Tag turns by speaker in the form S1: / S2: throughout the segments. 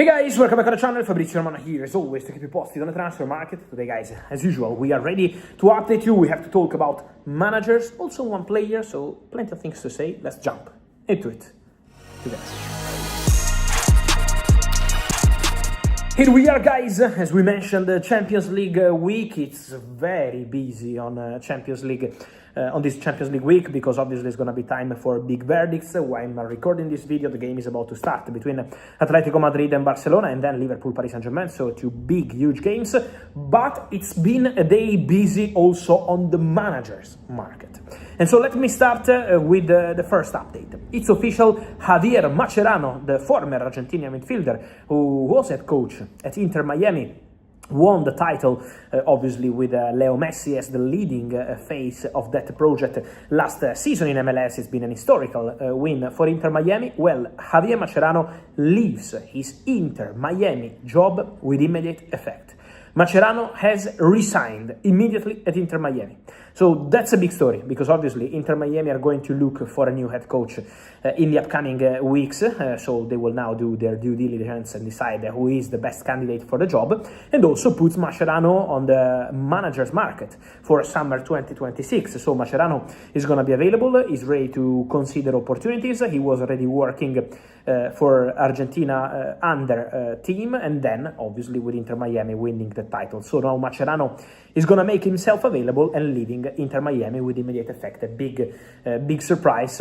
S1: Hey guys, welcome back on the channel. Fabrizio Romano here as always to keep you posted on the transfer market. Today guys, as usual, we are ready to update you. We have to talk about managers, also one player, so plenty of things to say. Let's jump into it together. Here we are guys, as we mentioned, the Champions League week. It's very busy on Champions League. On this Champions League week, because obviously it's going to be time for big verdicts. While I'm recording this video, the game is about to start between Atletico Madrid and Barcelona, and then Liverpool, Paris Saint-Germain, so two big, huge games. But it's been a day busy also on the managers market. And so let me start with the first update. It's official, Javier Mascherano, the former Argentinian midfielder who was head coach at Inter Miami, won the title, obviously with Leo Messi as the leading face of that project last season in MLS. It's been an historical win for Inter Miami. Well, Javier Mascherano leaves his Inter Miami job with immediate effect. Mascherano has resigned immediately at Inter Miami. So that's a big story, because obviously Inter Miami are going to look for a new head coach in the upcoming weeks. So they will now do their due diligence and decide who is the best candidate for the job, and also puts Mascherano on the managers market for summer 2026. So Mascherano is going to be available, is ready to consider opportunities. He was already working for Argentina under team, and then obviously with Inter Miami winning the title. So now Mascherano is going to make himself available and leaving Inter Miami with immediate effect. A big surprise,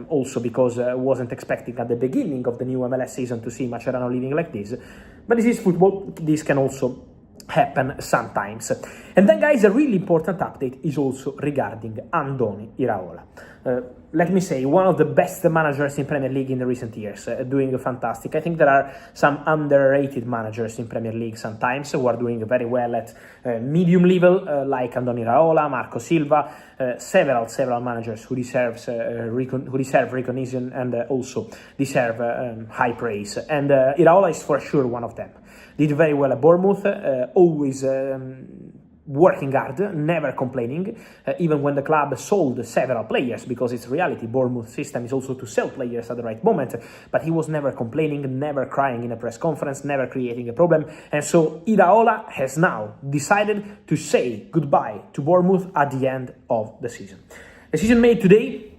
S1: also because I wasn't expecting at the beginning of the new MLS season to see Mascherano leaving like this. But this is football, this can also happen sometimes. And then guys, a really important update is also regarding Andoni Iraola. Let me say, one of the best managers in Premier League in the recent years, doing fantastic. I think there are some underrated managers in Premier League sometimes who are doing very well at medium level, like Andoni Iraola, Marco Silva, several managers who deserve recognition and also deserve high praise. And Iraola is for sure one of them. Did very well at Bournemouth, always working hard, never complaining, even when the club sold several players, because it's reality. Bournemouth system is also to sell players at the right moment, but he was never complaining, never crying in a press conference, never creating a problem. And so Iraola has now decided to say goodbye to Bournemouth at the end of the season. Decision made today,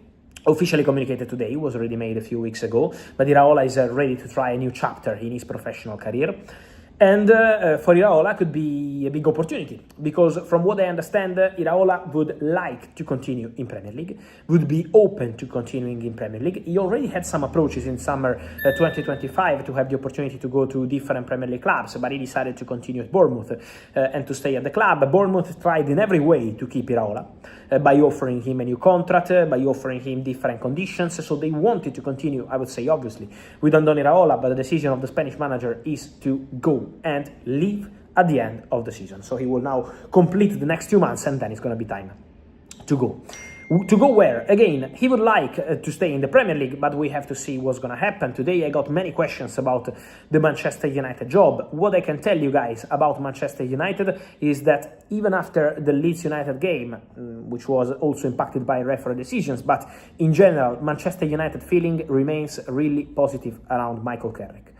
S1: officially communicated today, was already made a few weeks ago, but Iraola is ready to try a new chapter in his professional career. And for Iraola could be a big opportunity, because from what I understand, Iraola would like to continue in Premier League, would be open to continuing in Premier League. He already had some approaches in summer 2025 to have the opportunity to go to different Premier League clubs, but he decided to continue at Bournemouth and to stay at the club. Bournemouth tried in every way to keep Iraola by offering him a new contract, by offering him different conditions. So they wanted to continue, I would say, obviously, with Andoni Iraola, but the decision of the Spanish manager is to go and leave at the end of the season. So he will now complete the next 2 months, and then it's going to be time to go. To go where? Again, he would like to stay in the Premier League, but we have to see what's going to happen. Today I got many questions about the Manchester United job. What I can tell you guys about Manchester United is that even after the Leeds United game, which was also impacted by referee decisions, but in general, Manchester United feeling remains really positive around Michael Carrick.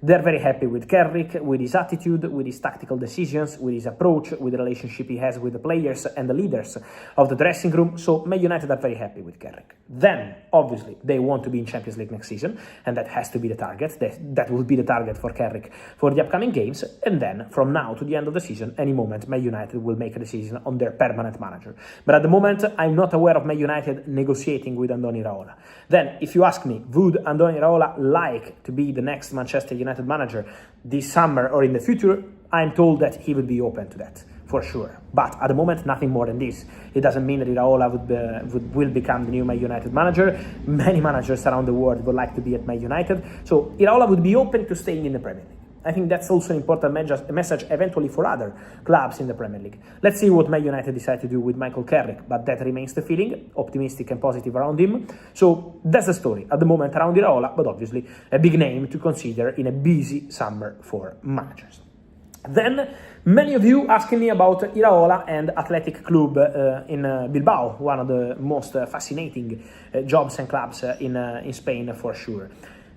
S1: They're very happy with Carrick, with his attitude, with his tactical decisions, with his approach, with the relationship he has with the players and the leaders of the dressing room. So Man United are very happy with Carrick. Then, obviously, they want to be in Champions League next season, and that has to be the target. That will be the target for Carrick for the upcoming games. And then, from now to the end of the season, any moment, Man United will make a decision on their permanent manager. But at the moment, I'm not aware of Man United negotiating with Andoni Iraola. Then, if you ask me, would Andoni Iraola like to be the next Manchester United manager this summer or in the future, I'm told that he would be open to that for sure. But at the moment, nothing more than this. It doesn't mean that Iraola will become the new Man United manager. Many managers around the world would like to be at Man United. So Iraola would be open to staying in the Premier League. I think that's also an important message eventually for other clubs in the Premier League. Let's see what Man United decide to do with Michael Carrick, but that remains the feeling, optimistic and positive around him. So that's the story at the moment around Iraola, but obviously a big name to consider in a busy summer for managers. Then, many of you asking me about Iraola and Athletic Club in Bilbao, one of the most fascinating jobs and clubs in Spain for sure.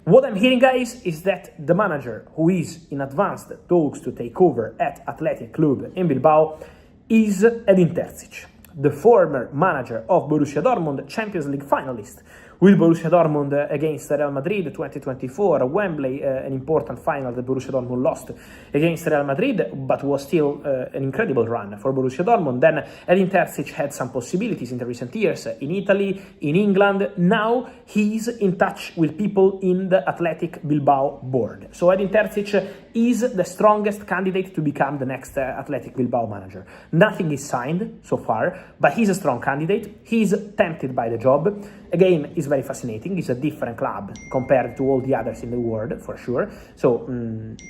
S1: What I'm hearing, guys, is that the manager who is in advanced talks to take over at Athletic Club in Bilbao is Edin Terzic, the former manager of Borussia Dortmund, Champions League finalist, with Borussia Dortmund against Real Madrid 2024, Wembley, an important final that Borussia Dortmund lost against Real Madrid, but was still an incredible run for Borussia Dortmund. Then Edin Terzic had some possibilities in the recent years in Italy, in England. Now he's in touch with people in the Athletic Bilbao board. So Edin Terzic is the strongest candidate to become the next Athletic Bilbao manager. Nothing is signed so far, but he's a strong candidate. He's tempted by the job. Again, it's very fascinating. It's a different club compared to all the others in the world, for sure. So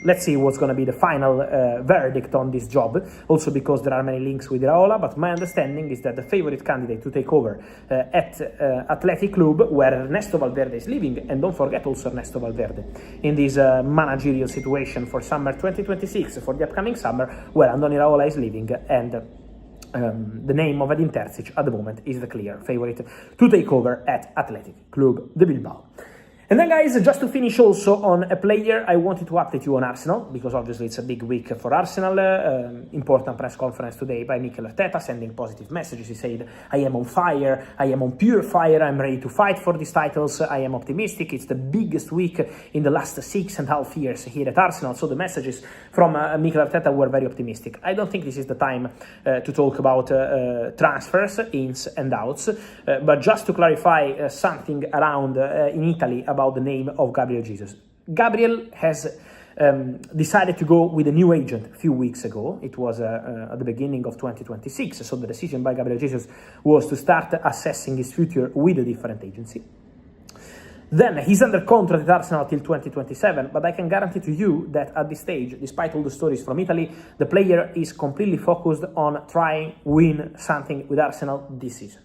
S1: let's see what's going to be the final verdict on this job. Also because there are many links with Iraola, but my understanding is that the favorite candidate to take over at Athletic Club, where Ernesto Valverde is leaving, and don't forget also Ernesto Valverde, in this managerial situation for summer 2026, for the upcoming summer, where Andoni Iraola is leaving, and the name of Edin Terzic at the moment is the clear favorite to take over at Athletic Club de Bilbao. And then, guys, just to finish also on a player, I wanted to update you on Arsenal, because obviously it's a big week for Arsenal. Important press conference today by Mikel Arteta, sending positive messages. He said, I am on fire, I am on pure fire, I'm ready to fight for these titles, I am optimistic. It's the biggest week in the last 6.5 years here at Arsenal. So the messages from Mikel Arteta were very optimistic. I don't think this is the time to talk about transfers, ins and outs, but just to clarify something around in Italy about the name of Gabriel Jesus. Gabriel has decided to go with a new agent a few weeks ago. It was at the beginning of 2026, so the decision by Gabriel Jesus was to start assessing his future with a different agency. Then he's under contract at Arsenal till 2027, but I can guarantee to you that at this stage, despite all the stories from Italy, the player is completely focused on trying win something with Arsenal this season.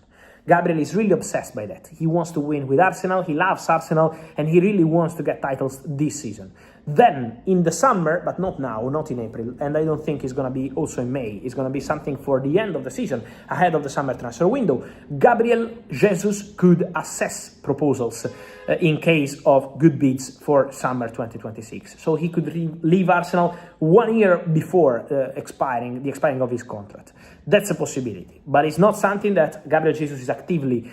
S1: Gabriel is really obsessed by that. He wants to win with Arsenal, he loves Arsenal, and he really wants to get titles this season. Then, in the summer, but not now, not in April, and I don't think it's going to be also in May, it's going to be something for the end of the season, ahead of the summer transfer window, Gabriel Jesus could assess proposals in case of good bids for summer 2026. So he could leave Arsenal 1 year before the expiring of his contract. That's a possibility, but it's not something that Gabriel Jesus is actively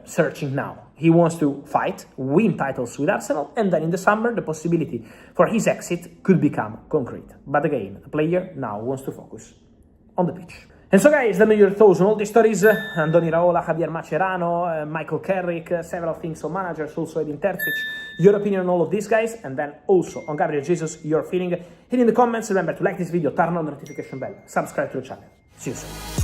S1: searching now. He wants to fight, win titles with Arsenal, and then in the summer the possibility for his exit could become concrete. But again, the player now wants to focus on the pitch. And so, guys, let me know your thoughts on all these stories. Andoni Iraola, Javier Mascherano, Michael Carrick, several things on managers, also Edin Terzic. Your opinion on all of these guys, and then also on Gabriel Jesus, your feeling. Hit in the comments. Remember to like this video, turn on the notification bell, subscribe to the channel. See you soon.